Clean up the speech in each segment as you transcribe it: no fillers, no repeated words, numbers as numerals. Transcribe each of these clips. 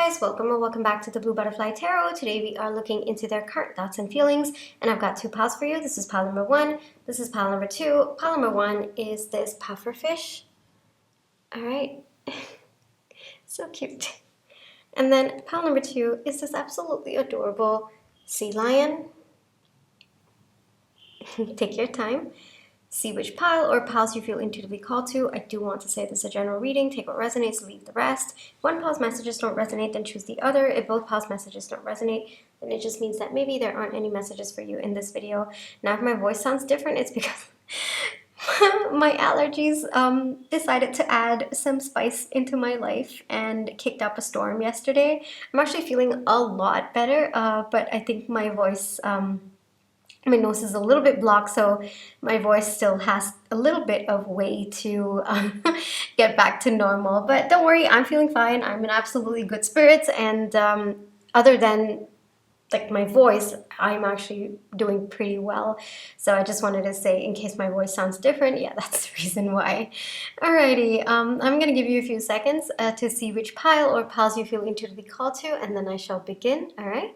guys, welcome or welcome back to the Blue Butterfly Tarot. Today we are looking into their current thoughts and feelings, and I've got two piles for you. This is pile number one. This is pile number two. Pile number one is this pufferfish. All right, so cute. And then pile number two is this absolutely adorable sea lion. Take your time. See which pile or piles you feel intuitively called to. I do want to say this is a general reading. Take what resonates, leave the rest. If one pile's messages don't resonate, then choose the other. If both piles' messages don't resonate, then it just means that maybe there aren't any messages for you in this video. Now, if my voice sounds different, it's because my allergies decided to add some spice into my life and kicked up a storm yesterday. I'm actually feeling a lot better, but I think my voice... my nose is a little bit blocked, so my voice still has a little bit of way to get back to normal. But don't worry, I'm feeling fine. I'm in absolutely good spirits, and other than like my voice, I'm actually doing pretty well. So I just wanted to say, in case my voice sounds different, yeah, that's the reason why. Alrighty, I'm gonna give you a few seconds to see which pile or piles you feel intuitively called to, and then I shall begin. All right.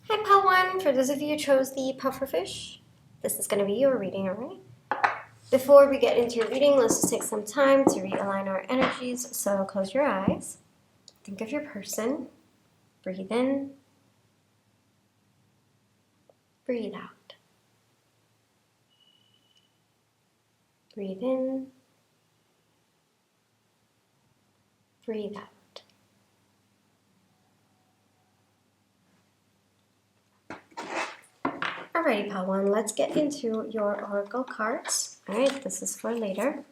Hi, pile one. For those of you who chose the pufferfish, this is going to be your reading, all right? Before we get into your reading, let's just take some time to realign our energies. So close your eyes. Think of your person. Breathe in. Breathe out. Breathe in. Breathe out. Alrighty, pile one, let's get into your oracle cards. Alright, this is for later.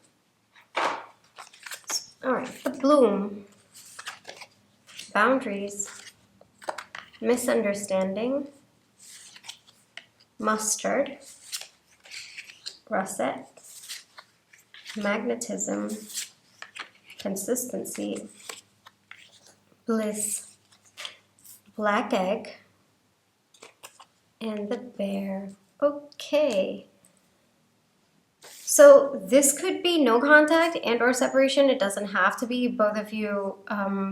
Alright, the bloom, boundaries, misunderstanding, mustard, russet, magnetism, consistency, bliss, black egg, and the bear. Okay. So this could be no contact and or separation. It doesn't have to be. Both of you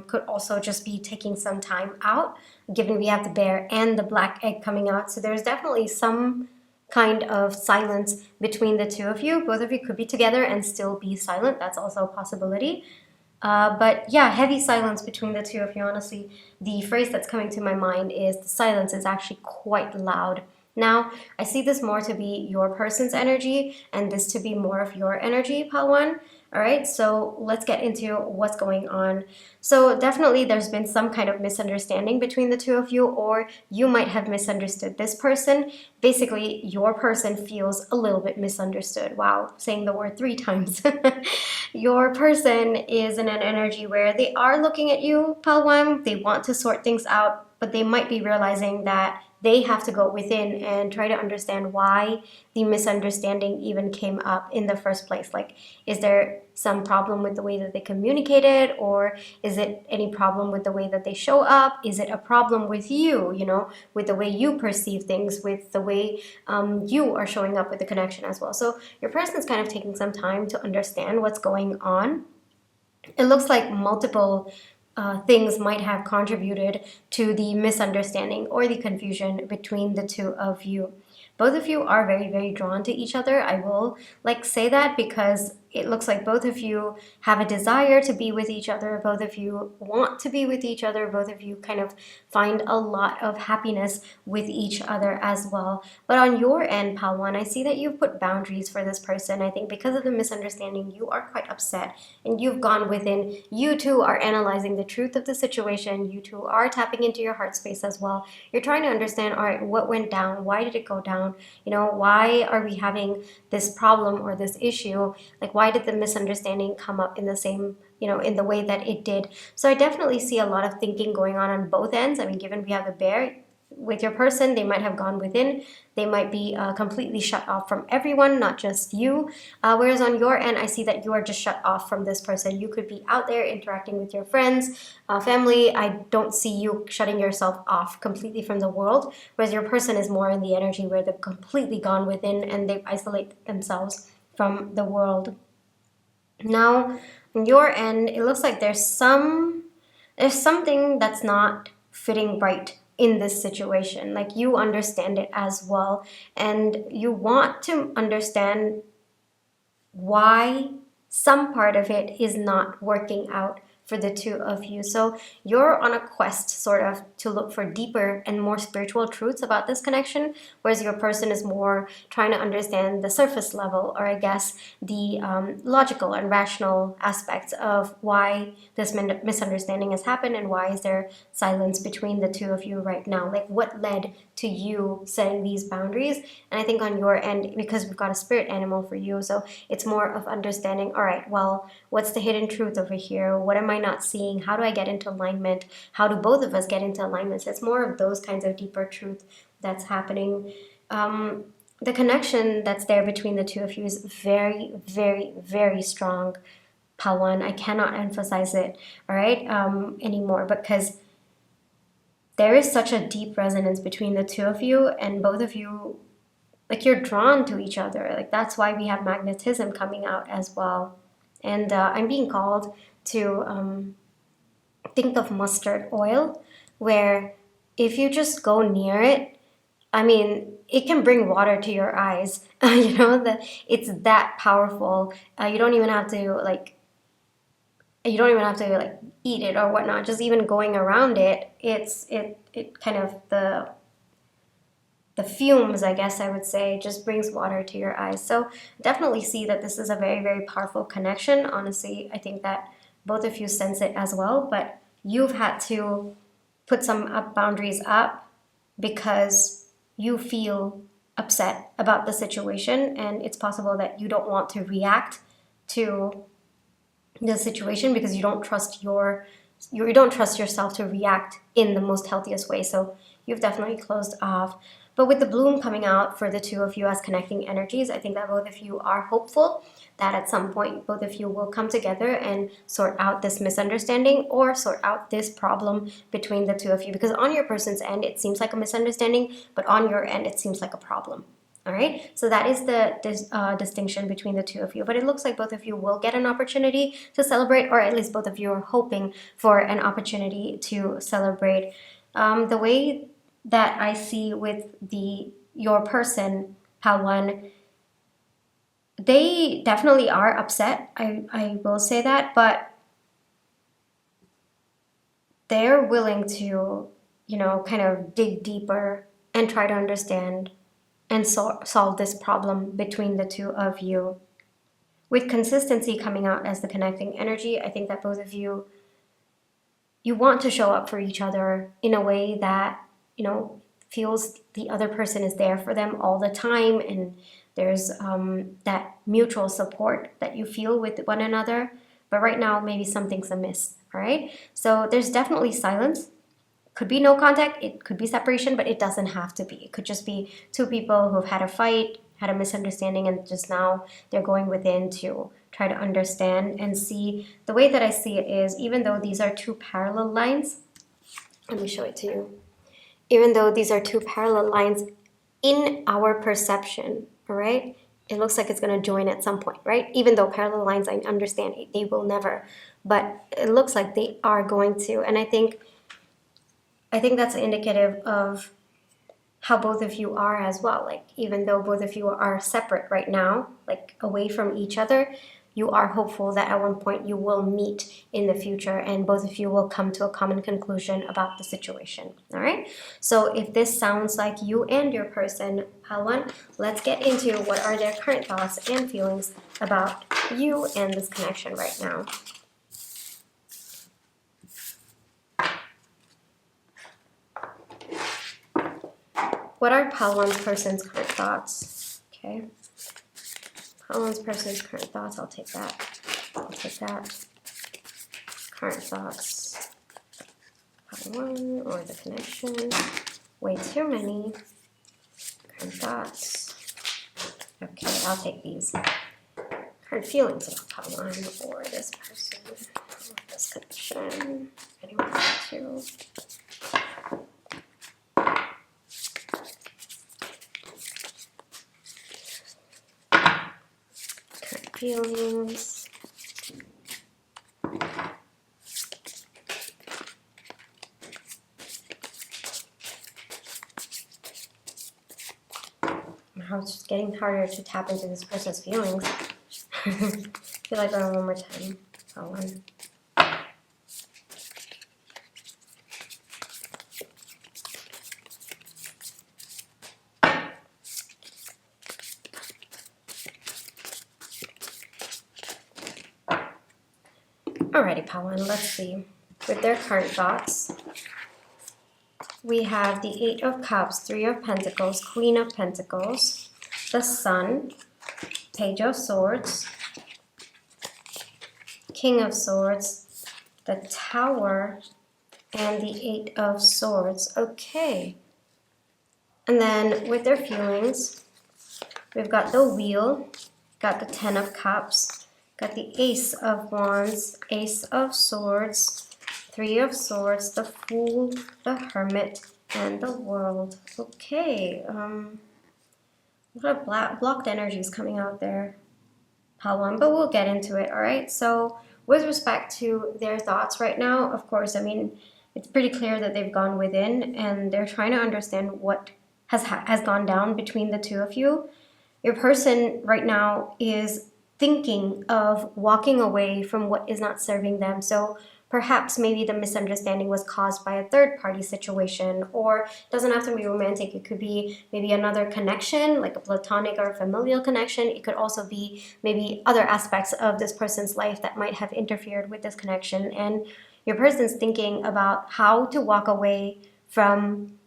could also just be taking some time out, given we have the bear and the black egg coming out. So there's definitely some kind of silence between the two of you. Both of you could be together and still be silent. That's also a possibility. But yeah, heavy silence between the two of you, honestly. The phrase that's coming to my mind is the silence is actually quite loud. Now, I see this more to be your person's energy and this to be more of your energy, pile one. All right, so let's get into what's going on. So definitely there's been some kind of misunderstanding between the two of you, or you might have misunderstood this person. Basically, your person feels a little bit misunderstood. Wow, saying the word 3 times. Your person is in an energy where they are looking at you, pile one. They want to sort things out, but they might be realizing that they have to go within and try to understand why the misunderstanding even came up in the first place. Like, is there some problem with the way that they communicated, or is it any problem with the way that they show up? Is it a problem with you, you know, with the way you perceive things, with the way you are showing up with the connection as well? So your person is kind of taking some time to understand what's going on. It looks like multiple things might have contributed to the misunderstanding or the confusion between the two of you. Both of you are very, very drawn to each other. I will say that because it looks like both of you have a desire to be with each other. Both of you want to be with each other. Both of you kind of find a lot of happiness with each other as well. But on your end, pile one, I see that you've put boundaries for this person. I think because of the misunderstanding, you are quite upset and you've gone within. You two are analyzing the truth of the situation. You two are tapping into your heart space as well. You're trying to understand, all right, what went down? Why did it go down? You know, why are we having this problem or this issue? Like, why did the misunderstanding come up in the same, you know, in the way that it did? So I definitely see a lot of thinking going on both ends. I mean, given we have the bear, with your person, they might have gone within. They might be completely shut off from everyone, not just you. Whereas on your end, I see that you are just shut off from this person. You could be out there interacting with your friends, family. I don't see you shutting yourself off completely from the world. Whereas your person is more in the energy where they've completely gone within and they isolate themselves from the world. Now, on your end, it looks like there's something that's not fitting right in this situation. Like you understand it as well, and you want to understand why some part of it is not working out for the two of you. So you're on a quest sort of to look for deeper and more spiritual truths about this connection, whereas your person is more trying to understand the surface level, or I guess the logical and rational aspects of why this misunderstanding has happened and why is there silence between the two of you right now. Like what led to you setting these boundaries? And I think on your end, because we've got a spirit animal for you, so it's more of understanding, all right, well, what's the hidden truth over here? What am I not seeing? How do I get into alignment? How do both of us get into alignment? So it's more of those kinds of deeper truth that's happening. The connection that's there between the two of you is very, very, very strong, Pawan. I cannot emphasize it, all right, anymore, because there is such a deep resonance between the two of you, and both of you, like you're drawn to each other. Like that's why we have magnetism coming out as well. And I'm being called to think of mustard oil, where if you just go near it, I mean, it can bring water to your eyes. You know, that it's that powerful. You don't even have to like eat it or whatnot. Just even going around it, it kind of the fumes, I guess I would say, just brings water to your eyes. So definitely see that this is a very, very powerful connection. Honestly, I think that both of you sense it as well, but you've had to put some boundaries up because you feel upset about the situation, and it's possible that you don't want to react to the situation because you don't trust you don't trust yourself to react in the most healthiest way. So you've definitely closed off. But with the bloom coming out for the two of you as connecting energies, I think that both of you are hopeful that at some point both of you will come together and sort out this misunderstanding or sort out this problem between the two of you. Because on your person's end, it seems like a misunderstanding, but on your end, it seems like a problem. All right, so that is the distinction between the two of you. But it looks like both of you will get an opportunity to celebrate, or at least both of you are hoping for an opportunity to celebrate. The way that I see with your person, Pawan, they definitely are upset. I will say that, but they're willing to, kind of dig deeper and try to understand and solve this problem between the two of you. With consistency coming out as the connecting energy, I think that both of you want to show up for each other in a way that, feels the other person is there for them all the time, and there's that mutual support that you feel with one another. But right now, maybe something's amiss, all right? So there's definitely silence. Could be no contact, it could be separation, but it doesn't have to be. It could just be two people who've had a fight, had a misunderstanding, and just now they're going within to try to understand and see. The way that I see it is, even though these are two parallel lines, let me show it to you. Even though these are two parallel lines in our perception, all right, it looks like it's going to join at some point, right? Even though parallel lines, I understand they will never, but it looks like they are going to. And I think that's indicative of how both of you are as well. Like, even though both of you are separate right now, like away from each other, you are hopeful that at one point you will meet in the future and both of you will come to a common conclusion about the situation. All right. So if this sounds like you and your person, Pawan, let's get into what are their current thoughts and feelings about you and this connection right now. What are Pawan's person's current thoughts? Okay. Pawan's person's current thoughts. I'll take that. Current thoughts. Pawan or the connection. Way too many. Current thoughts. Okay, I'll take these. Current feelings about Pawan or this person. This connection. Anyone to. Current feelings. How it's just getting harder to tap into this person's feelings. I feel like going one more time. Pawan. Alrighty, Pawan, let's see. With their current thoughts, we have the Eight of Cups, Three of Pentacles, Queen of Pentacles, the Sun, Page of Swords, King of Swords, the Tower, and the Eight of Swords. Okay. And then with their feelings, we've got the Wheel, got the Ten of Cups, got the Ace of Wands, Ace of Swords, Three of Swords, the Fool, the Hermit, and the World. Okay, a lot of blocked energies coming out there, Pawan, but we'll get into it, all right? So with respect to their thoughts right now, of course, I mean, it's pretty clear that they've gone within and they're trying to understand what has gone down between the two of you. Your person right now is thinking of walking away from what is not serving them. So perhaps maybe the misunderstanding was caused by a third party situation, or it doesn't have to be romantic. It could be maybe another connection, like a platonic or a familial connection. It could also be maybe other aspects of this person's life that might have interfered with this connection. And your person's thinking about how to walk away from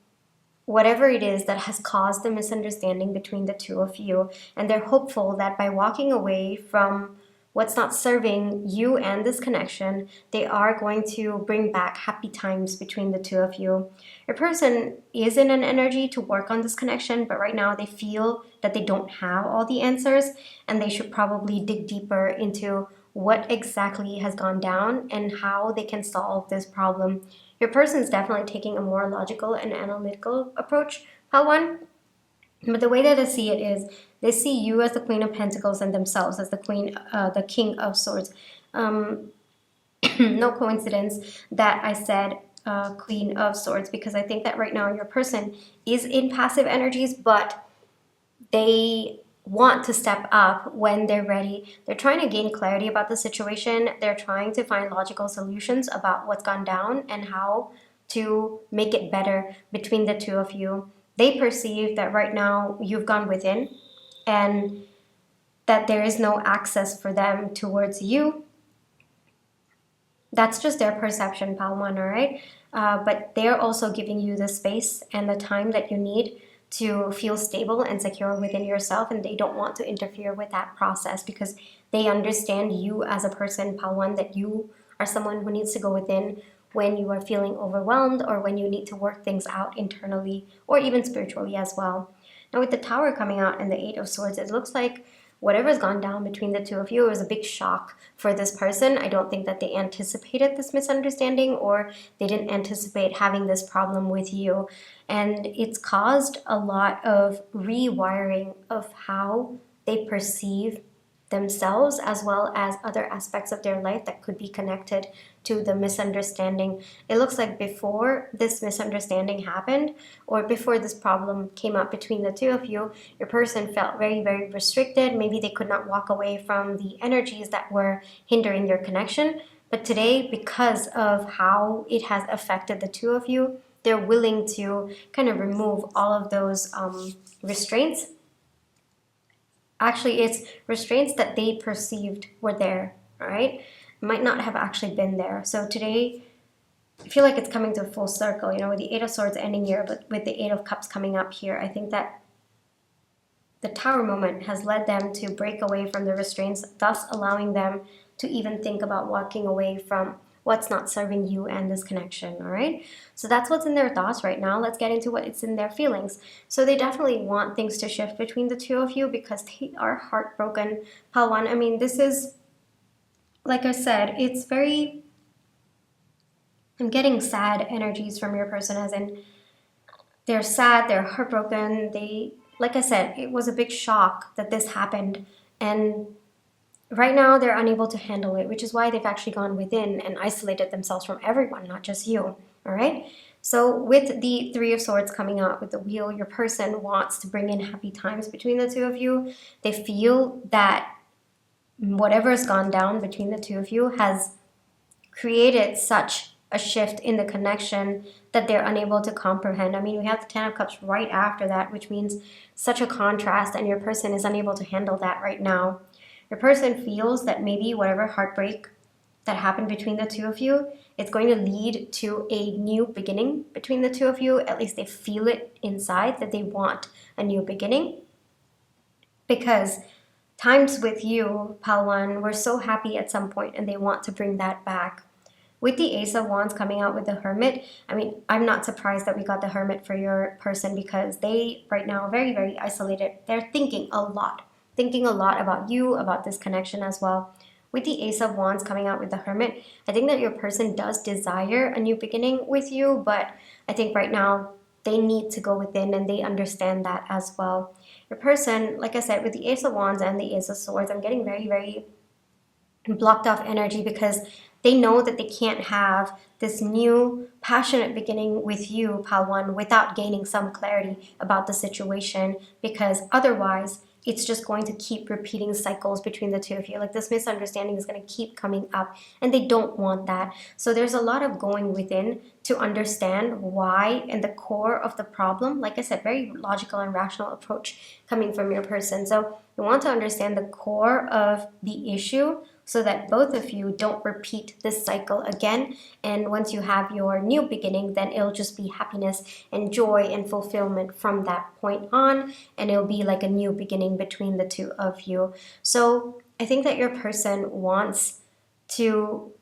whatever it is that has caused the misunderstanding between the two of you. And they're hopeful that by walking away from what's not serving you and this connection, they are going to bring back happy times between the two of you. Your person is in an energy to work on this connection, but right now they feel that they don't have all the answers and they should probably dig deeper into what exactly has gone down and how they can solve this problem. Your person is definitely taking a more logical and analytical approach, Pawan. But the way that I see it is, they see you as the Queen of Pentacles and themselves as the King of Swords. No coincidence that I said Queen of Swords, because I think that right now your person is in passive energies, but they want to step up when they're ready. They're trying to gain clarity about the situation. They're trying to find logical solutions about what's gone down and how to make it better between the two of you. They perceive that right now you've gone within and that there is no access for them towards you. That's just their perception, Palman, all right? But they're also giving you the space and the time that you need to feel stable and secure within yourself, and they don't want to interfere with that process because they understand you as a person, Palwan, that you are someone who needs to go within when you are feeling overwhelmed or when you need to work things out internally or even spiritually as well. Now with the Tower coming out and the Eight of Swords, it looks like whatever's gone down between the two of you was a big shock for this person. I don't think that they anticipated this misunderstanding or they didn't anticipate having this problem with you. And it's caused a lot of rewiring of how they perceive themselves as well as other aspects of their life that could be connected to the misunderstanding. It looks like before this misunderstanding happened or before this problem came up between the two of you, your person felt very, very restricted. Maybe they could not walk away from the energies that were hindering your connection. But today, because of how it has affected the two of you, they're willing to kind of remove all of those restraints. Actually, it's restraints that they perceived were there, all right? Might not have actually been there. So today, I feel like it's coming to a full circle, you know, with the Eight of Swords ending here, but with the Eight of Cups coming up here. I think that the Tower moment has led them to break away from the restraints, thus allowing them to even think about walking away from what's not serving you and this connection, all right? So that's what's in their thoughts right now. Let's get into what it's in their feelings. So they definitely want things to shift between the two of you because they are heartbroken, pile one. I mean, this is, like I said, it's very, I'm getting sad energies from your person, as in they're sad, they're heartbroken. They, like I said, it was a big shock that this happened. And right now they're unable to handle it, which is why they've actually gone within and isolated themselves from everyone, not just you. All right. So with the Three of Swords coming out with the Wheel, your person wants to bring in happy times between the two of you. They feel that whatever's gone down between the two of you has created such a shift in the connection that they're unable to comprehend. I mean, we have the Ten of Cups right after that, which means such a contrast, and your person is unable to handle that right now. Your person feels that maybe whatever heartbreak that happened between the two of you, it's going to lead to a new beginning between the two of you. At least they feel it inside that they want a new beginning. Because times with you, pile one, were so happy at some point and they want to bring that back. With the Ace of Wands coming out with the Hermit, I mean, I'm not surprised that we got the Hermit for your person because they right now are very, very isolated. They're thinking a lot about you, about this connection as well. With the Ace of Wands coming out with the Hermit, I think that your person does desire a new beginning with you, but I think right now they need to go within and they understand that as well. Your person, like I said, with the Ace of Wands and the Ace of Swords, I'm getting very, very blocked off energy because they know that they can't have this new passionate beginning with you, pile one, without gaining some clarity about the situation, because otherwise it's just going to keep repeating cycles between the two of you. Like this misunderstanding is going to keep coming up and they don't want that. So there's a lot of going within to understand why and the core of the problem. Like I said, very logical and rational approach coming from your person. So you want to understand the core of the issue so that both of you don't repeat this cycle again. And once you have your new beginning, then it'll just be happiness and joy and fulfillment from that point on. And it'll be like a new beginning between the two of you. So I think that your person wants to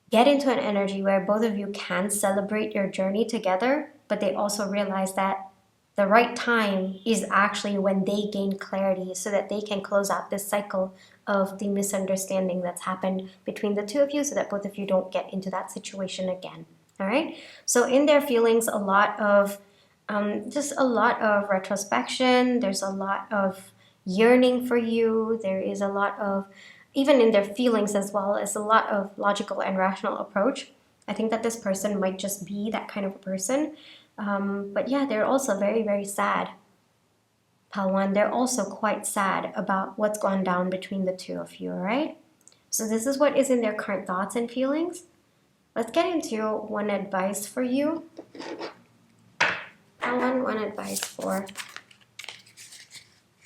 get into an energy where both of you can celebrate your journey together, but they also realize that the right time is actually when they gain clarity so that they can close out this cycle of the misunderstanding that's happened between the two of you so that both of you don't get into that situation again. All right. So in their feelings, a lot of just a lot of retrospection. There's a lot of yearning for you. There is a lot of, even in their feelings as well, as a lot of logical and rational approach. I think that this person might just be that kind of a person. But yeah, they're also very, very sad. Pile one, they're also quite sad about what's gone down between the two of you, all right? So this is what is in their current thoughts and feelings. Let's get into one advice for you. Pile one advice for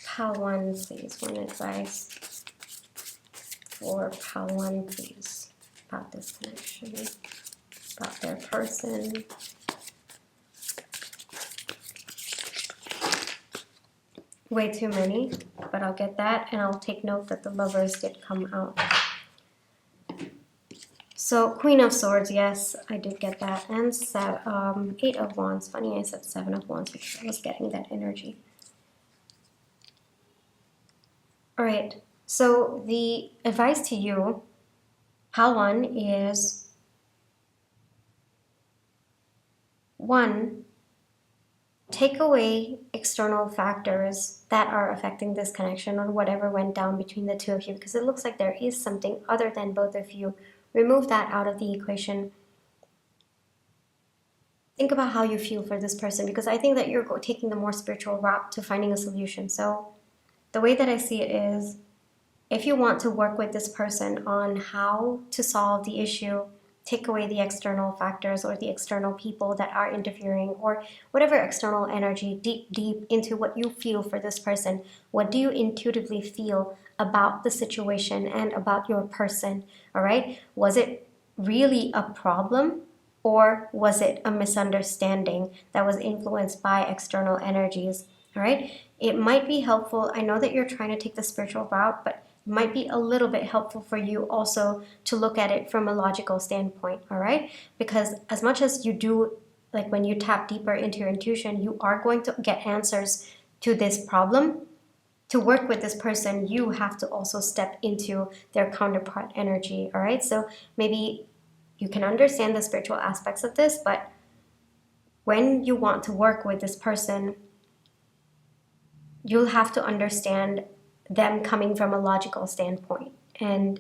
pile one, please. One advice for pile one, please, about this connection, about their person. Way too many, but I'll get that, and I'll take note that the Lovers did come out. So Queen of Swords, yes, I did get that, and Eight of Wands. Funny I said Seven of Wands because I was getting that energy. All right, so the advice to you, pile one, is one, take away external factors that are affecting this connection or whatever went down between the two of you, because it looks like there is something other than both of you. Remove that out of the equation. Think about how you feel for this person, because I think that you're taking the more spiritual route to finding a solution. So the way that I see it is, if you want to work with this person on how to solve the issue, take away the external factors or the external people that are interfering or whatever external energy, deep into what you feel for this person. What do you intuitively feel about the situation and about your person? All right. Was it really a problem, or was it a misunderstanding that was influenced by external energies? All right. It might be helpful. I know that you're trying to take the spiritual route, but might be a little bit helpful for you also to look at it from a logical standpoint, all right? Because as much as you do, like when you tap deeper into your intuition, you are going to get answers to this problem. To work with this person, you have to also step into their counterpart energy, all right? So maybe you can understand the spiritual aspects of this, but when you want to work with this person, you'll have to understand them coming from a logical standpoint. And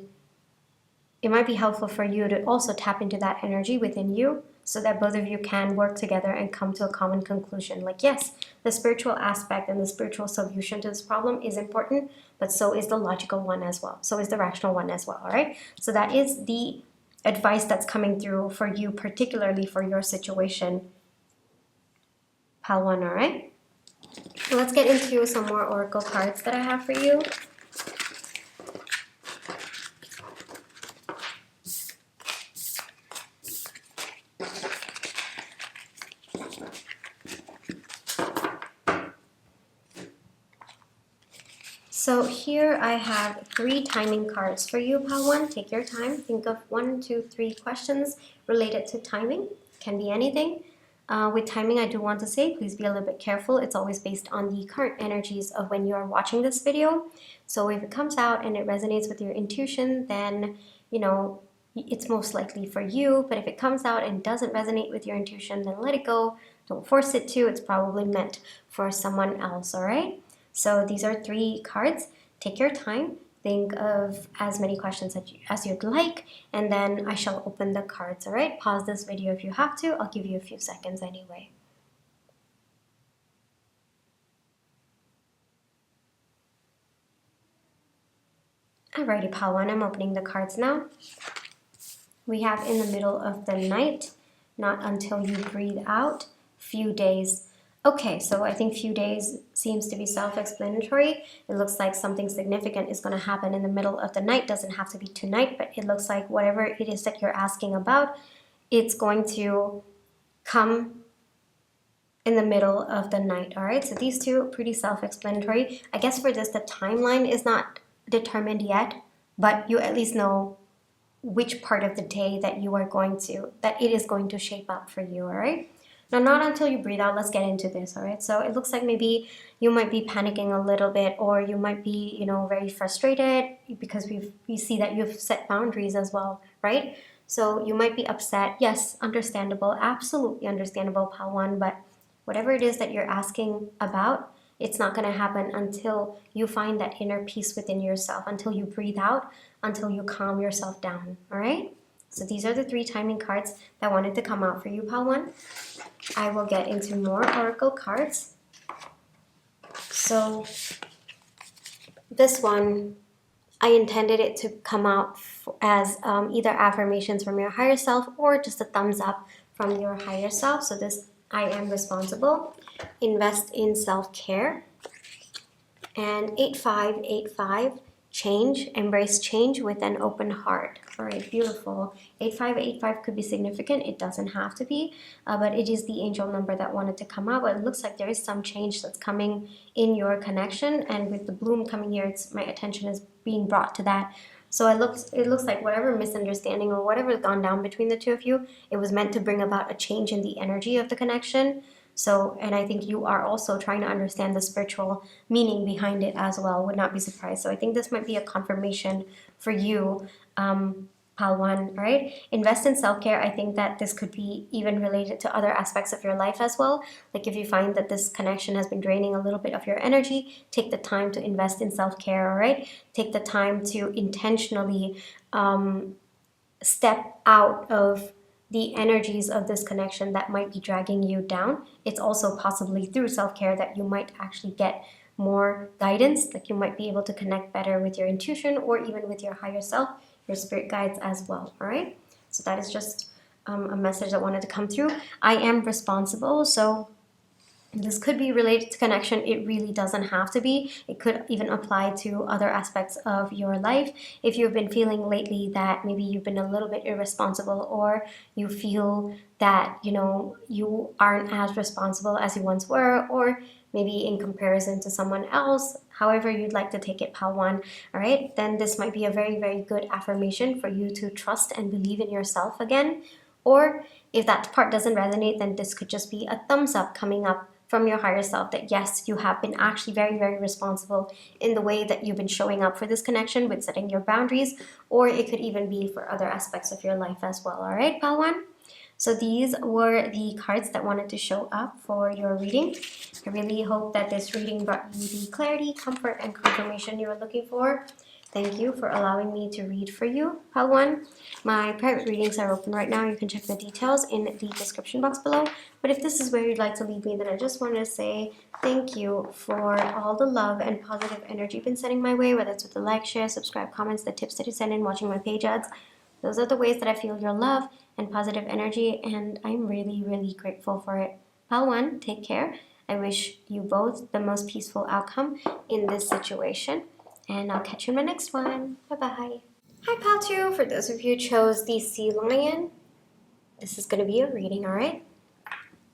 it might be helpful for you to also tap into that energy within you so that both of you can work together and come to a common conclusion. Like, yes, the spiritual aspect and the spiritual solution to this problem is important, but so is the logical one as well. So is the rational one as well, all right? So that is the advice that's coming through for you, particularly for your situation, Pal 1, all right? Let's get into some more oracle cards that I have for you. So here I have 3 timing cards for you, Pal 1. Take your time. Think of 1, 2, 3 questions related to timing. Can be anything. With timing, I do want to say, please be a little bit careful. It's always based on the current energies of when you are watching this video. So if it comes out and it resonates with your intuition, then, you know, it's most likely for you. But if it comes out and doesn't resonate with your intuition, then let it go. Don't force it to. It's probably meant for someone else, all right? So these are 3 cards. Take your time. Think of as many questions as you'd like, and then I shall open the cards, all right? Pause this video if you have to. I'll give you a few seconds anyway. Alrighty, Pal 1, I'm opening the cards now. We have in the middle of the night, not until you breathe out, few days. Okay, so I think few days seems to be self-explanatory. It looks like something significant is going to happen in the middle of the night. Doesn't have to be tonight, but it looks like whatever it is that you're asking about, it's going to come in the middle of the night, all right? So these two are pretty self-explanatory. I guess for this, the timeline is not determined yet, but you at least know which part of the day that it is going to shape up for you, all right? Now, not until you breathe out, let's get into this, all right? So it looks like maybe you might be panicking a little bit, or you might be, you know, very frustrated because we see that you've set boundaries as well, right? So you might be upset. Yes, understandable, absolutely understandable, Pal 1, but whatever it is that you're asking about, it's not going to happen until you find that inner peace within yourself, until you breathe out, until you calm yourself down, all right? So these are the 3 timing cards that wanted to come out for you, Pal 1. I will get into more oracle cards. So this one, I intended it to come out as either affirmations from your higher self or just a thumbs up from your higher self. So this, I am responsible. Invest in self-care. And 8585, change, embrace change with an open heart. All right, beautiful. 8585 could be significant. It doesn't have to be, but it is the angel number that wanted to come out. But it looks like there is some change that's coming in your connection, and with the bloom coming here, my attention is being brought to that. So it looks like whatever misunderstanding or whatever has gone down between the two of you, it was meant to bring about a change in the energy of the connection. So, and I think you are also trying to understand the spiritual meaning behind it as well. Would not be surprised. So I think this might be a confirmation for you, Pal 1, right? Invest in self-care. I think that this could be even related to other aspects of your life as well. Like if you find that this connection has been draining a little bit of your energy, take the time to invest in self-care, all right? Take the time to intentionally step out of the energies of this connection that might be dragging you down. It's also possibly through self-care that you might actually get more guidance, like you might be able to connect better with your intuition or even with your higher self, your spirit guides as well, all right? So that is just a message that wanted to come through. I am responsible, so this could be related to connection. It really doesn't have to be. It could even apply to other aspects of your life. If you've been feeling lately that maybe you've been a little bit irresponsible, or you feel that, you know, you aren't as responsible as you once were, or maybe in comparison to someone else, however you'd like to take it, pal one, all right, then this might be a very, very good affirmation for you to trust and believe in yourself again. Or if that part doesn't resonate, then this could just be a thumbs up coming up from your higher self that yes, you have been actually very, very responsible in the way that you've been showing up for this connection with setting your boundaries, or it could even be for other aspects of your life as well, all right, pal one? So these were the cards that wanted to show up for your reading. I really hope that this reading brought you the clarity, comfort, and confirmation you were looking for. Thank you for allowing me to read for you, pal one. My private readings are open right now. You can check the details in the description box below. But if this is where you'd like to leave me, then I just wanted to say thank you for all the love and positive energy you've been sending my way, whether it's with the like, share, subscribe, comments, the tips that you send in, watching my page ads. Those are the ways that I feel your love and positive energy, and I'm really, really grateful for it. Pal one, take care. I wish you both the most peaceful outcome in this situation, and I'll catch you in my next one. Bye-bye. Hi, pal two. For those of you who chose the sea lion, this is going to be a reading, all right?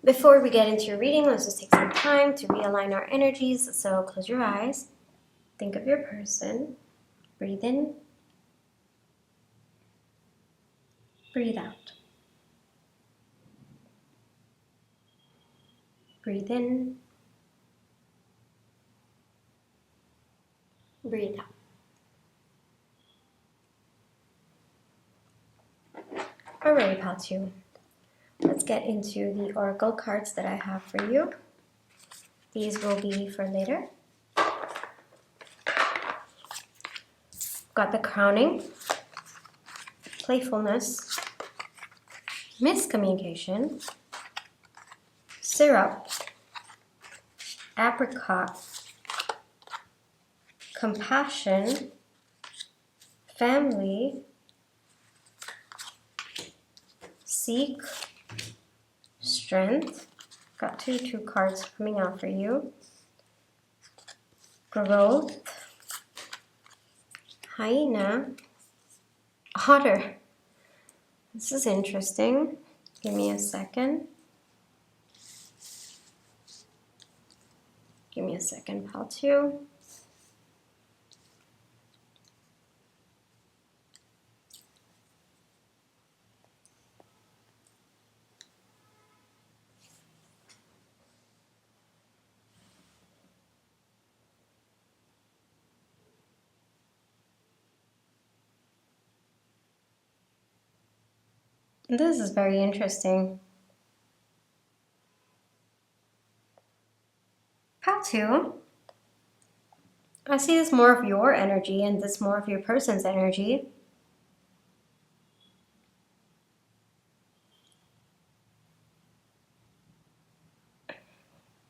Before we get into your reading, let's just take some time to realign our energies. So close your eyes. Think of your person. Breathe in. Breathe out. Breathe in. Breathe out. Alright, pal two. Let's get into the oracle cards that I have for you. These will be for later. Got the crowning, playfulness, miscommunication, syrup, apricot, compassion, family, seek, strength. Got two cards coming out for you. Growth, hyena, otter. This is interesting. Give me a second. Give me a second, pal two. This is very interesting. Pal two, I see this more of your energy and this more of your person's energy.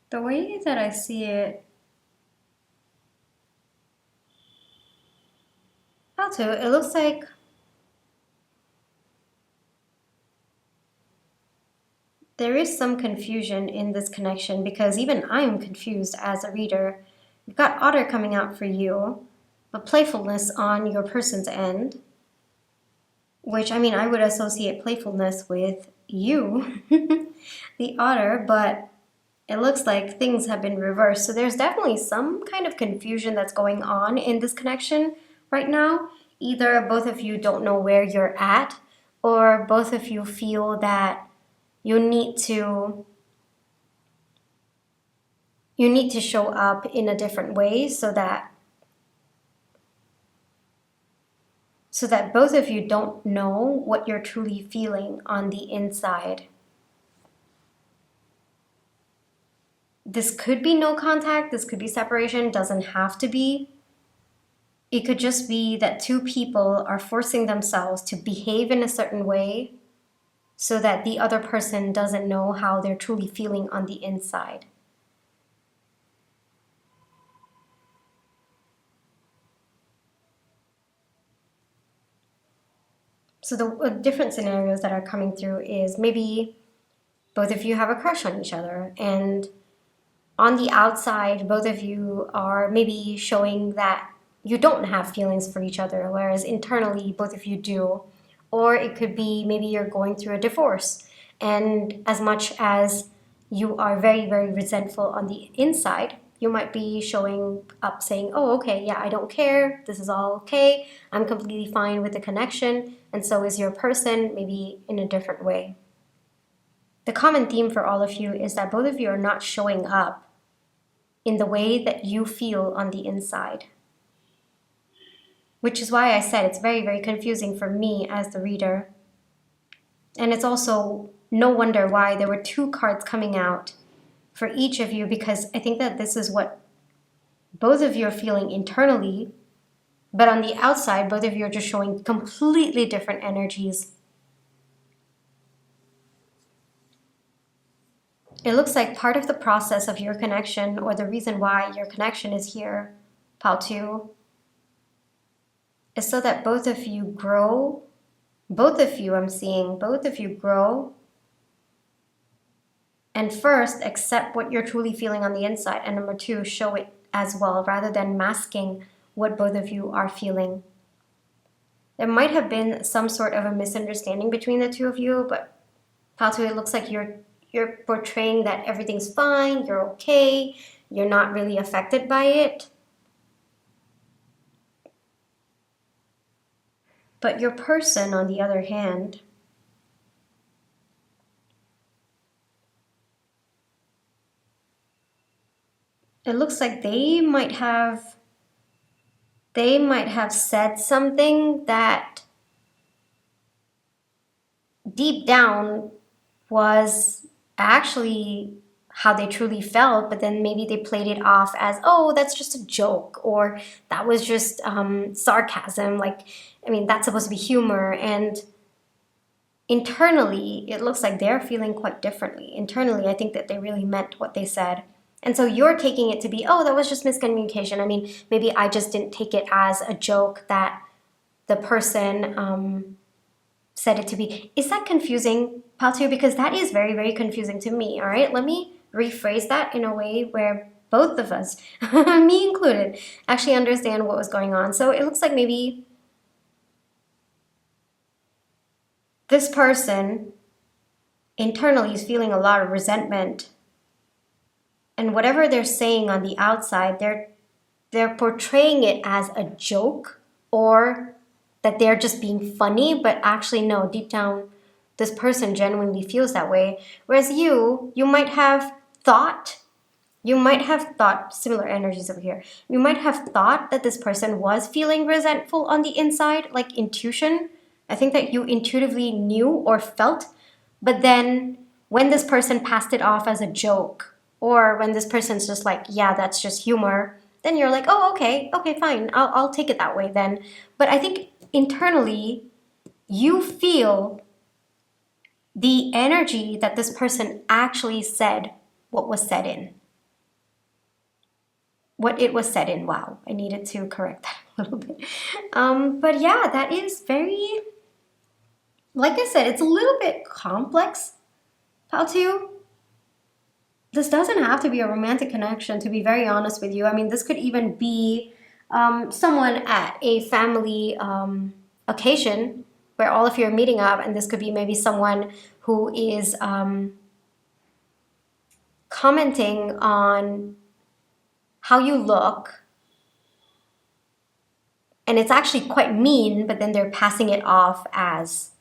The way that I see it, pal two, it looks like there is some confusion in this connection because even I'm confused as a reader. You've got otter coming out for you, but playfulness on your person's end, which, I mean, I would associate playfulness with you, the otter, but it looks like things have been reversed. So there's definitely some kind of confusion that's going on in this connection right now. Either both of you don't know where you're at, or both of you feel that you need to show up in a different way so that both of you don't know what you're truly feeling on the inside. This could be no contact, this could be separation, doesn't have to be. It could just be that two people are forcing themselves to behave in a certain way so that the other person doesn't know how they're truly feeling on the inside. So the different scenarios that are coming through is maybe both of you have a crush on each other, and on the outside, both of you are maybe showing that you don't have feelings for each other, whereas internally, both of you do. Or it could be maybe you're going through a divorce, and as much as you are very, very resentful on the inside. You might be showing up saying, oh, okay, yeah, I don't care. This is all okay. I'm completely fine with the connection. And so is your person, maybe in a different way. The common theme for all of you is that both of you are not showing up in the way that you feel on the inside. Which is why I said it's very, very confusing for me as the reader. And it's also no wonder why there were 2 cards coming out for each of you, because I think that this is what both of you are feeling internally, but on the outside, both of you are just showing completely different energies. It looks like part of the process of your connection, or the reason why your connection is here, Pal 2, is so that both of you grow. Both of you, I'm seeing, both of you grow. And first, accept what you're truly feeling on the inside. And number 2, show it as well, rather than masking what both of you are feeling. There might have been some sort of a misunderstanding between the 2 of you, but Pal 2, it looks like you're portraying that everything's fine, you're okay, you're not really affected by it. But your person, on the other hand, it looks like they might have said something that deep down was actually how they truly felt, but then maybe they played it off as, oh, that's just a joke, or that was just sarcasm. Like, I mean, that's supposed to be humor. And internally, it looks like they're feeling quite differently. Internally, I think that they really meant what they said. And so you're taking it to be, oh, that was just miscommunication. I mean, maybe I just didn't take it as a joke that the person said it to be. Is that confusing, Pal 2? Because that is very, very confusing to me, all right? Let me rephrase that in a way where both of us, me included, actually understand what was going on. So it looks like maybe this person internally is feeling a lot of resentment. And whatever they're saying on the outside, they're portraying it as a joke, or that they're just being funny, but actually no, deep down, this person genuinely feels that way. Whereas you might have thought, similar energies over here, you might have thought that this person was feeling resentful on the inside, like intuition. I think that you intuitively knew or felt, but then when this person passed it off as a joke, or when this person's just like, yeah, that's just humor, then you're like, oh, okay, fine, I'll take it that way then. But I think internally, you feel the energy that this person actually said what was said in. What it was said in. Wow, I needed to correct that a little bit. But yeah, that is very, like I said, it's a little bit complex, Pal 2. This doesn't have to be a romantic connection, to be very honest with you. I mean, this could even be someone at a family occasion where all of you are meeting up, and this could be maybe someone who is commenting on how you look, and it's actually quite mean, but then they're passing it off as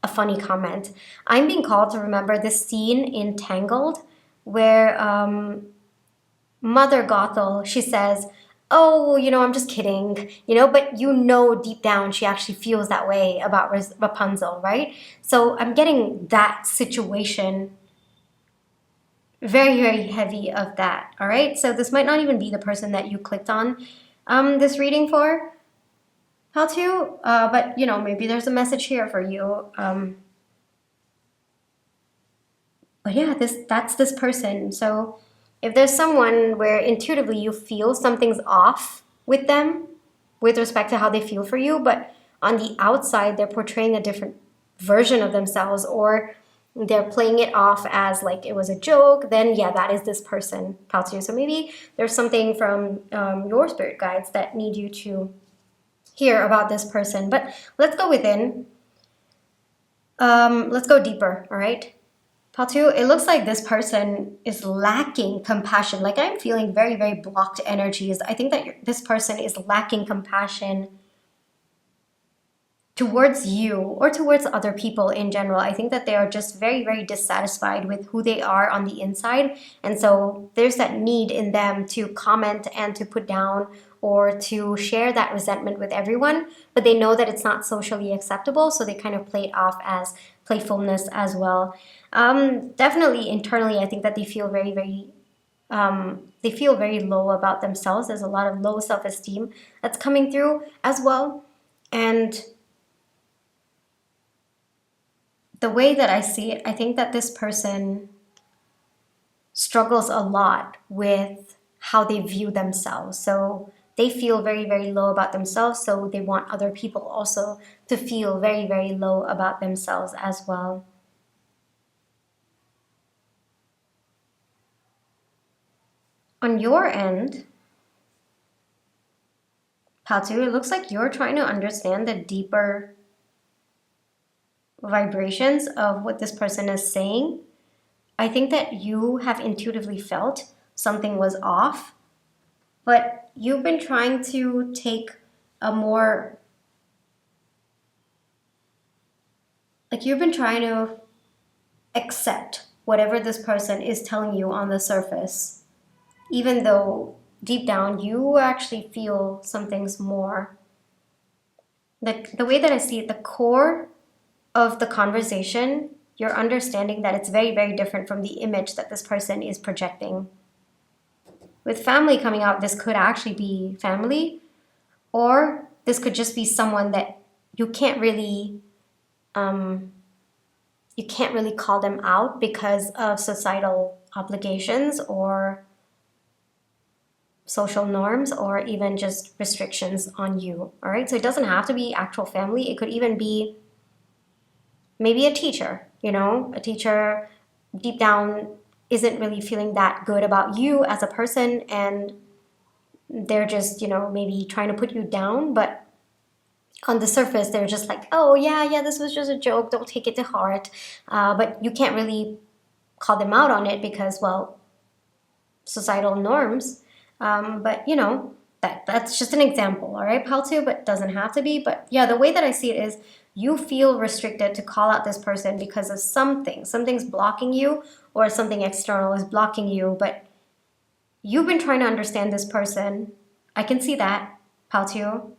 a funny comment. I'm being called to remember this scene in Tangled where Mother Gothel, she says, oh, I'm just kidding, but deep down she actually feels that way about Rapunzel, right? So I'm getting that situation very, very heavy of that, all right? So this might not even be the person that you clicked on this reading for, Pal 2, but maybe there's a message here for you. But yeah, that's this person. So if there's someone where intuitively you feel something's off with them with respect to how they feel for you, but on the outside they're portraying a different version of themselves, or they're playing it off as like it was a joke, then yeah, that is this person, Pal 2. So maybe there's something from your spirit guides that need you to hear about this person. But let's go within. Let's go deeper, all right? Pile two, it looks like this person is lacking compassion. Like I'm feeling very, very blocked energies. I think that this person is lacking compassion towards you or towards other people in general. I think that they are just very, very dissatisfied with who they are on the inside. And so there's that need in them to comment and to put down or to share that resentment with everyone. But they know that it's not socially acceptable. So they kind of play it off as playfulness as well. Definitely internally, I think that they feel very, very they feel very low about themselves. There's a lot of low self-esteem that's coming through as well. And the way that I see it, I think that this person struggles a lot with how they view themselves. So they feel very, very low about themselves. So they want other people also to feel very, very low about themselves as well. On your end, Patu, it looks like you're trying to understand the deeper vibrations of what this person is saying. I think that you have intuitively felt something was off, but you've been trying to take a more, like you've been trying to accept whatever this person is telling you on the surface, even though deep down you actually feel something's more. The way that I see it, the core of the conversation, you're understanding that it's very, very different from the image that this person is projecting. With family coming out, this could actually be family, or this could just be someone that you can't really call them out because of societal obligations or social norms or even just restrictions on you. All right, so it doesn't have to be actual family. It could even be maybe a teacher, a teacher deep down isn't really feeling that good about you as a person, and they're just, maybe trying to put you down, but on the surface, they're just like, oh, yeah, this was just a joke, don't take it to heart. But you can't really call them out on it because, well, societal norms. But, that's just an example, all right, pal, too, but doesn't have to be. But, yeah, the way that I see it is you feel restricted to call out this person because of something. Something's blocking you or something external is blocking you. But you've been trying to understand this person. I can see that, pal, too.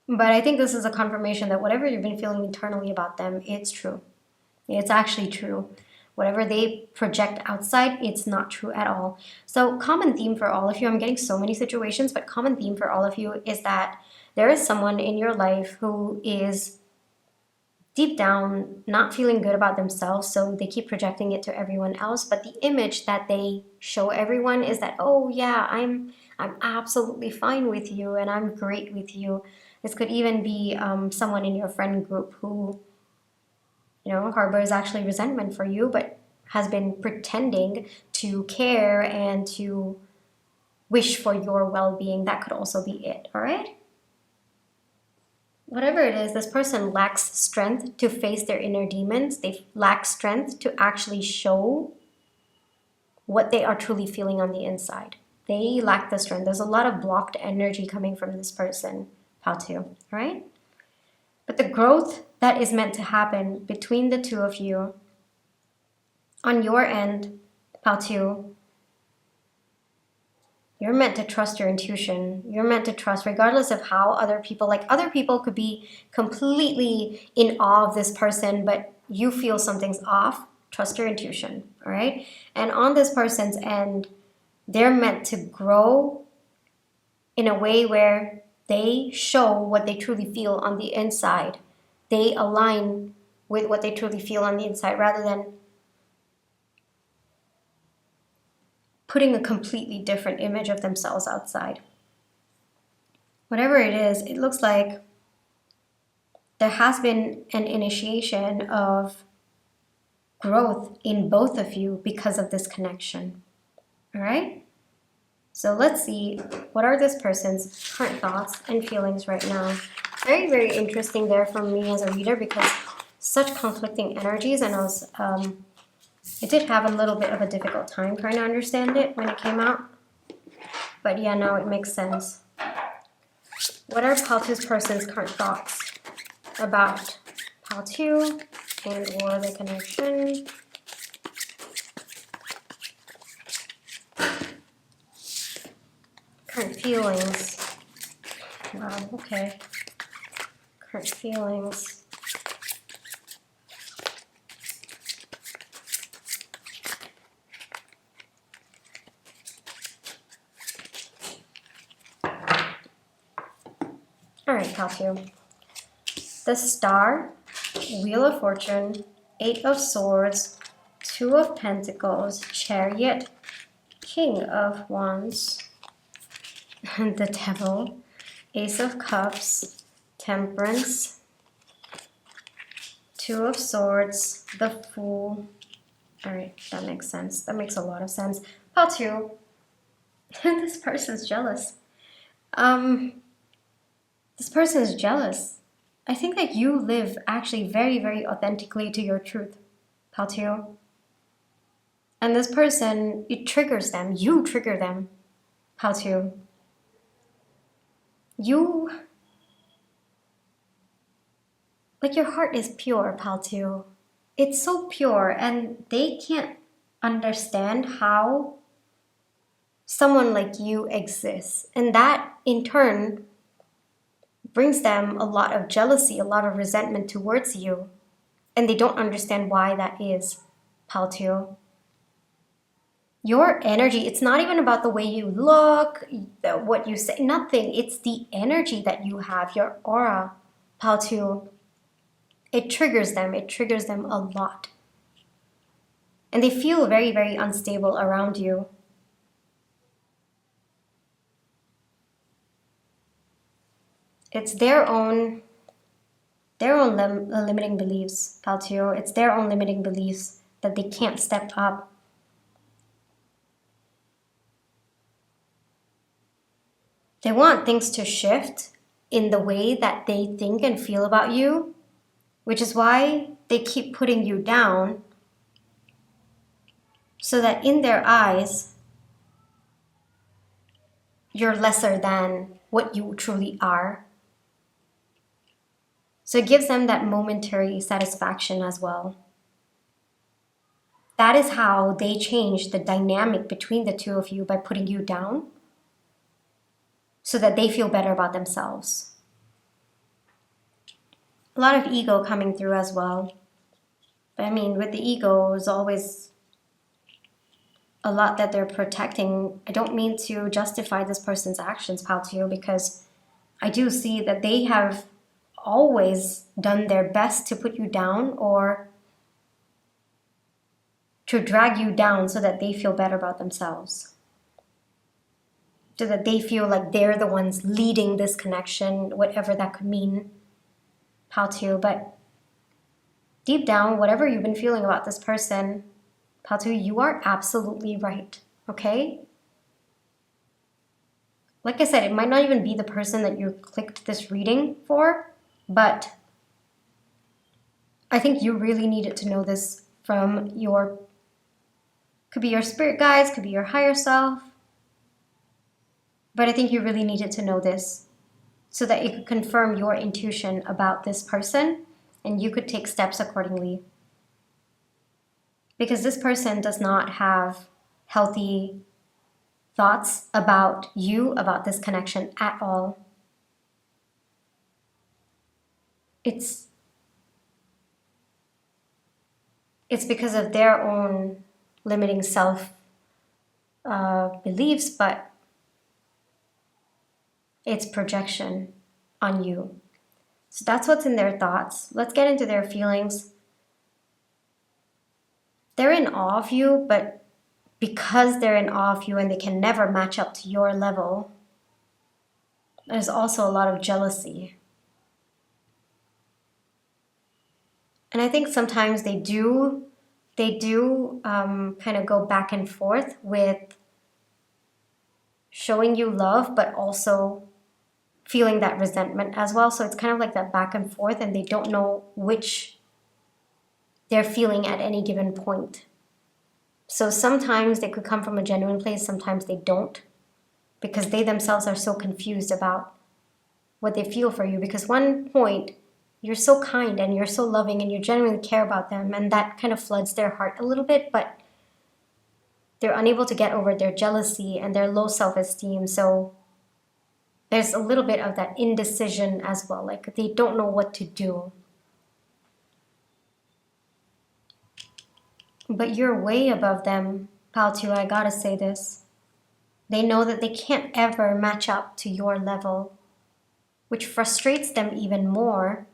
But I think this is a confirmation that whatever you've been feeling internally about them, it's true. It's actually true. Whatever they project outside, it's not true at all. So common theme for all of you, I'm getting so many situations, but common theme for all of you is that there is someone in your life who is deep down not feeling good about themselves, so they keep projecting it to everyone else. But the image that they show everyone is that, oh yeah, I'm absolutely fine with you and I'm great with you. This could even be someone in your friend group who, harbors actually resentment for you, but has been pretending to care and to wish for your well-being. That could also be it, all right? Whatever it is, this person lacks strength to face their inner demons. They lack strength to actually show what they are truly feeling on the inside. They lack the strength. There's a lot of blocked energy coming from this person, Patu, all right? But the growth that is meant to happen between the two of you, on your end, Patu, you're meant to trust your intuition. You're meant to trust regardless of how other people could be completely in awe of this person, but you feel something's off. Trust your intuition, all right? And on this person's end, they're meant to grow in a way where they show what they truly feel on the inside. They align with what they truly feel on the inside rather than putting a completely different image of themselves outside. Whatever it is, it looks like there has been an initiation of growth in both of you because of this connection. All right? So let's see, what are this person's current thoughts and feelings right now? Very, very interesting there for me as a reader because such conflicting energies, and I did have a little bit of a difficult time trying to understand it when it came out. But yeah, no, it makes sense. What are Paltu's person's current thoughts about Paltu and or the connection? Current feelings. Wow, okay. Current feelings. Alright, Paltu. The Star, Wheel of Fortune, 8 of Swords, 2 of Pentacles, Chariot, King of Wands, the Devil, Ace of Cups, Temperance, 2 of Swords, the Fool. Alright, that makes sense. That makes a lot of sense. Paltu, this person's jealous. This person is jealous. I think that you live actually very, very authentically to your truth, Paltu. And this person, it triggers them. You trigger them, Paltu. Like your heart is pure, Paltu. It's so pure, and they can't understand how someone like you exists. And that, in turn, brings them a lot of jealousy, a lot of resentment towards you. And they don't understand why that is, Paltu. Your energy, it's not even about the way you look, what you say, nothing. It's the energy that you have, your aura, Paltu. It triggers them a lot. And they feel very, very unstable around you. It's their own limiting beliefs, Paltu. It's their own limiting beliefs that they can't step up. They want things to shift in the way that they think and feel about you, which is why they keep putting you down, so that in their eyes, you're lesser than what you truly are. So it gives them that momentary satisfaction as well. That is how they change the dynamic between the two of you, by putting you down so that they feel better about themselves. A lot of ego coming through as well. But I mean, with the ego, there's always a lot that they're protecting. I don't mean to justify this person's actions, Paltu, because I do see that they have always done their best to put you down or to drag you down so that they feel better about themselves. So that they feel like they're the ones leading this connection, whatever that could mean, Paltu. But deep down, whatever you've been feeling about this person, Paltu, you are absolutely right, okay? Like I said, it might not even be the person that you clicked this reading for, but I think you really needed to know this from your, could be your spirit guides, could be your higher self, but I think you really needed to know this so that it could confirm your intuition about this person and you could take steps accordingly. Because this person does not have healthy thoughts about you, about this connection at all. It's because of their own limiting self beliefs, but it's projection on you. So that's what's in their thoughts. Let's get into their feelings. They're in awe of you, but because they're in awe of you and they can never match up to your level, there's also a lot of jealousy. And I think sometimes they do kind of go back and forth with showing you love, but also feeling that resentment as well. So it's kind of like that back and forth, and they don't know which they're feeling at any given point. So sometimes they could come from a genuine place, sometimes they don't, because they themselves are so confused about what they feel for you. Because one point, you're so kind and you're so loving and you genuinely care about them, and that kind of floods their heart a little bit, but they're unable to get over their jealousy and their low self-esteem. So there's a little bit of that indecision as well, like they don't know what to do. But you're way above them, pal 2, I gotta say this. They know that they can't ever match up to your level, which frustrates them even more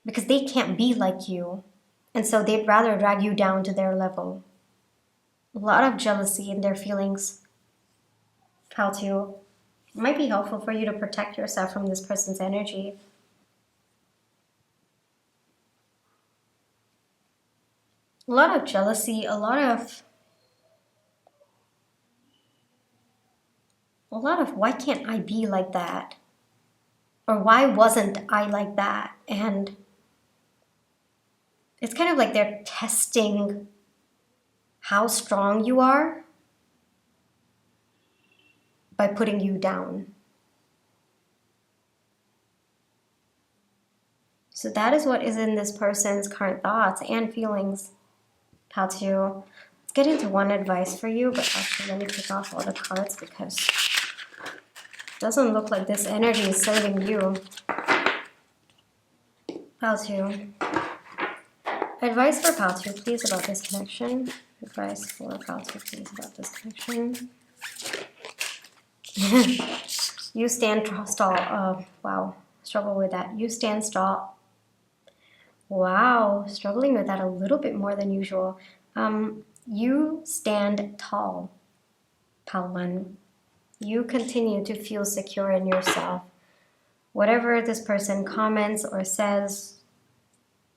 because they can't be like you. And so they'd rather drag you down to their level. A lot of jealousy in their feelings, pal 2. It might be helpful for you to protect yourself from this person's energy. A lot of jealousy, a lot of why can't I be like that? Or why wasn't I like that? And it's kind of like they're testing how strong you are by putting you down. So that is what is in this person's current thoughts and feelings, pal 2. Let's get into one advice for you, but actually let me take off all the cards because it doesn't look like this energy is serving you, pal 2. Advice for pal 2, please, about this connection. Advice for pal 2, please, about this connection. You stand tall. Wow, struggle with that. You stand tall. Wow, struggling with that a little bit more than usual. You stand tall, pal 1. You continue to feel secure in yourself. Whatever this person comments or says,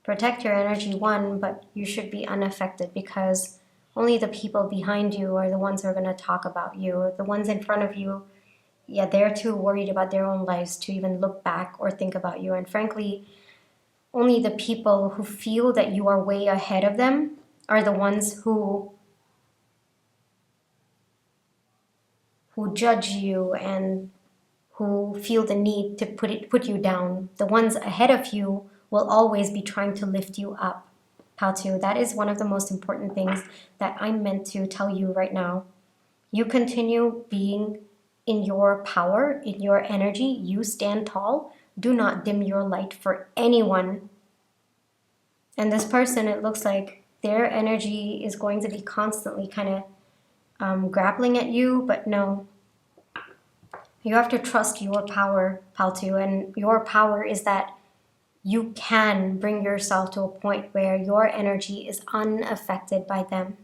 protect your energy, 1, but you should be unaffected because only the people behind you are the ones who are going to talk about you. The ones in front of you, yeah, they're too worried about their own lives to even look back or think about you. And frankly, only the people who feel that you are way ahead of them are the ones who judge you and who feel the need to put you down. The ones ahead of you will always be trying to lift you up, pal 2. That is one of the most important things that I'm meant to tell you right now. You continue being in your power, in your energy. You stand tall. Do not dim your light for anyone. And this person, it looks like their energy is going to be constantly kind of grappling at you, but no. You have to trust your power, pal 2, and your power is that you can bring yourself to a point where your energy is unaffected by them.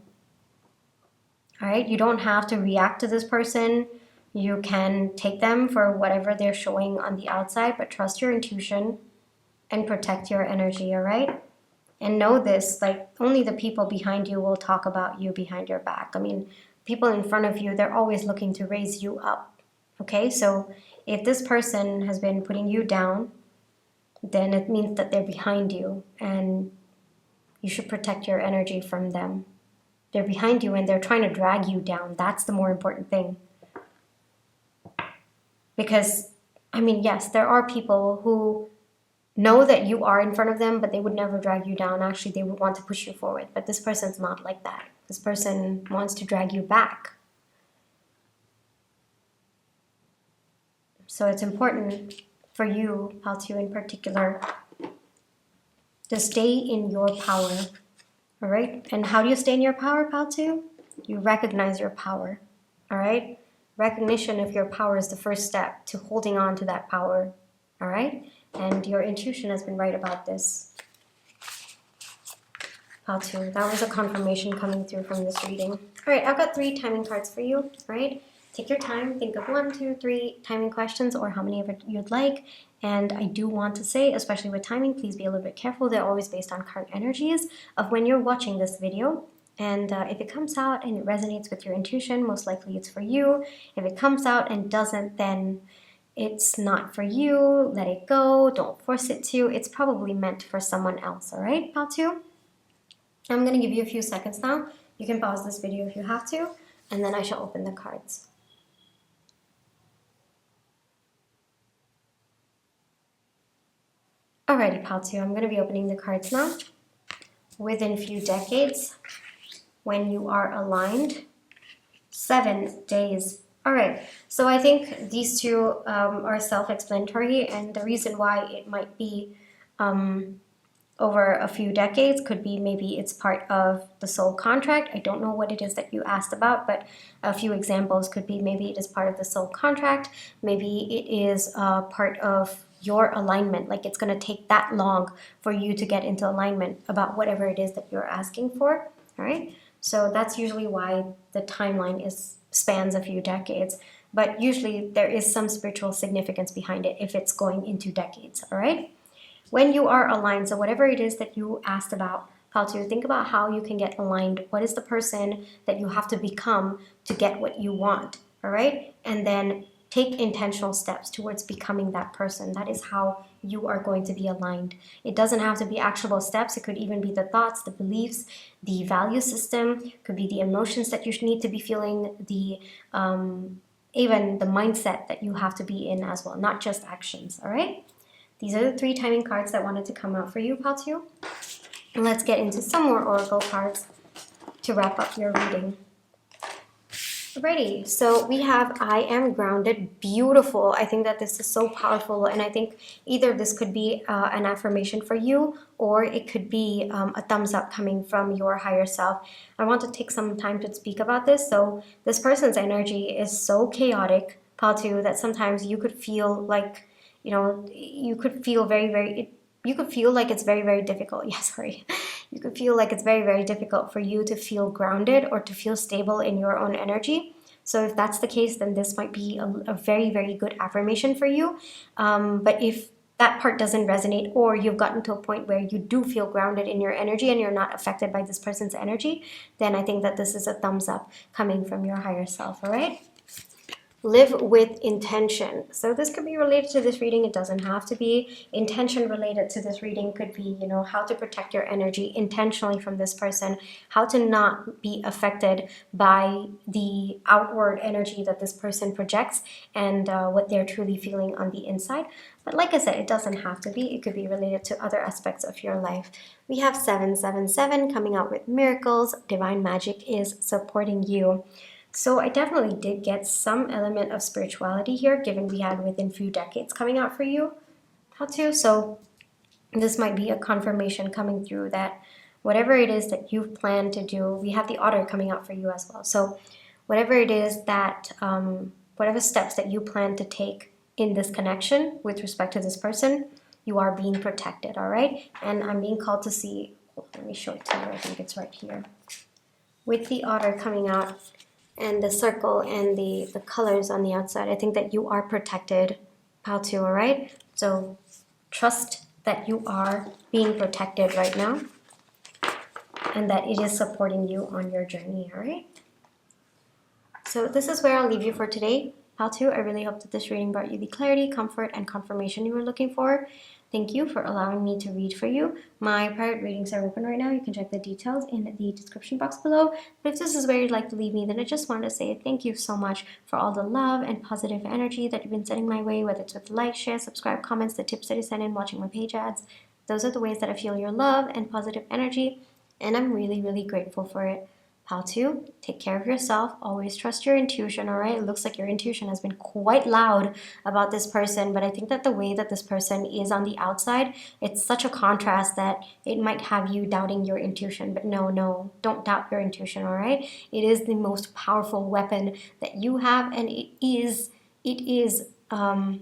All right? You don't have to react to this person. You can take them for whatever they're showing on the outside, but trust your intuition and protect your energy, all right? And know this, like, only the people behind you will talk about you behind your back. I mean, people in front of you, they're always looking to raise you up, okay? So if this person has been putting you down, then it means that they're behind you and you should protect your energy from them. They're behind you and they're trying to drag you down. That's the more important thing. Because, I mean, yes, there are people who know that you are in front of them, but they would never drag you down. Actually, they would want to push you forward. But this person's not like that. This person wants to drag you back. So it's important for you, pal 2 in particular, to stay in your power. All right? And how do you stay in your power, pal 2? You recognize your power. All right? Recognition of your power is the first step to holding on to that power. All right? And your intuition has been right about this, pal 2. That was a confirmation coming through from this reading. All right, I've got 3 timing cards for you. All right? Take your time. Think of 1, 2, 3 timing questions or how many of it you'd like. And I do want to say, especially with timing, please be a little bit careful. They're always based on current energies of when you're watching this video. And if it comes out and it resonates with your intuition, most likely it's for you. If it comes out and doesn't, then it's not for you. Let it go. Don't force it to. It's probably meant for someone else. All right, pal 2? I'm going to give you a few seconds now. You can pause this video if you have to, and then I shall open the cards. Alrighty, pal 2, I'm going to be opening the cards now. Within few decades, when you are aligned, 7 days. All right, so I think these two are self-explanatory, and the reason why it might be over a few decades could be maybe it's part of the soul contract. I don't know what it is that you asked about, but a few examples could be maybe it is part of the soul contract, maybe it is part of your alignment, like it's going to take that long for you to get into alignment about whatever it is that you're asking for. All right, so that's usually why the timeline spans a few decades, but usually there is some spiritual significance behind it if it's going into decades. All right, when you are aligned, so whatever it is that you asked about, how to think about how you can get aligned. What is the person that you have to become to get what you want? All right, and then take intentional steps towards becoming that person. That is how you are going to be aligned. It doesn't have to be actionable steps. It could even be the thoughts, the beliefs, the value system. It could be the emotions that you need to be feeling, the even the mindset that you have to be in as well, not just actions. All right. These are the 3 timing cards that wanted to come out for you, pal 2. And let's get into some more oracle cards to wrap up your reading. Alrighty, so we have I am grounded. Beautiful. I think that this is so powerful, and I think either this could be an affirmation for you, or it could be a thumbs up coming from your higher self. I want to take some time to speak about this. So this person's energy is so chaotic, pal 2, that sometimes you could feel like, you could feel you could feel like it's very, very difficult. Yeah, sorry. You could feel like it's very, very difficult for you to feel grounded or to feel stable in your own energy. So if that's the case, then this might be a very, very good affirmation for you. But if that part doesn't resonate, or you've gotten to a point where you do feel grounded in your energy and you're not affected by this person's energy, then I think that this is a thumbs up coming from your higher self, all right? Live with intention. So this could be related to this reading. It doesn't have to be. Intention related to this reading could be, how to protect your energy intentionally from this person, how to not be affected by the outward energy that this person projects, and what they're truly feeling on the inside. But like I said, it doesn't have to be. It could be related to other aspects of your life. We have 777 coming out with miracles. Divine magic is supporting you. So I definitely did get some element of spirituality here, given we had within few decades coming out for you. How to? So this might be a confirmation coming through that whatever it is that you've planned to do, we have the Otter coming out for you as well. So whatever it is that, whatever steps that you plan to take in this connection with respect to this person, you are being protected, all right? And I'm being called to see, let me show it to you, I think it's right here. With the Otter coming out, and the circle and the colors on the outside, I think that you are protected, pal 2, all right? So trust that you are being protected right now and that it is supporting you on your journey, all right? So this is where I'll leave you for today, pal 2. I really hope that this reading brought you the clarity, comfort, and confirmation you were looking for. Thank you for allowing me to read for you. My private readings are open right now. You can check the details in the description box below. But if this is where you'd like to leave me, then I just want to say thank you so much for all the love and positive energy that you've been sending my way, whether it's with likes, shares, subscribe, comments, the tips that you send in, watching my page ads. Those are the ways that I feel your love and positive energy, and I'm really, really grateful for it. How to take care of yourself. Always trust your intuition, all right? It looks like your intuition has been quite loud about this person, but I think that the way that this person is on the outside, it's such a contrast that it might have you doubting your intuition. But no, don't doubt your intuition, all right? It is the most powerful weapon that you have, and it is a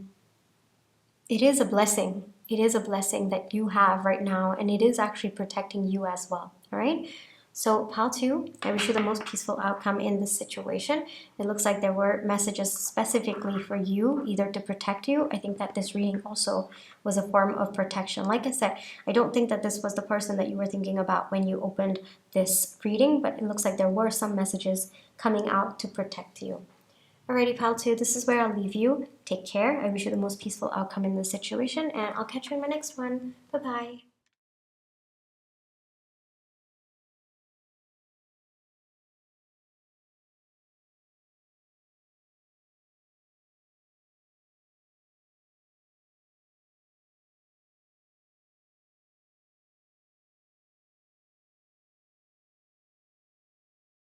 blessing. It is a blessing that you have right now, and it is actually protecting you as well, all right? So, pal 2, I wish you the most peaceful outcome in this situation. It looks like there were messages specifically for you, either to protect you. I think that this reading also was a form of protection. Like I said, I don't think that this was the person that you were thinking about when you opened this reading, but it looks like there were some messages coming out to protect you. Alrighty, pal 2, this is where I'll leave you. Take care. I wish you the most peaceful outcome in this situation, and I'll catch you in my next one. Bye-bye.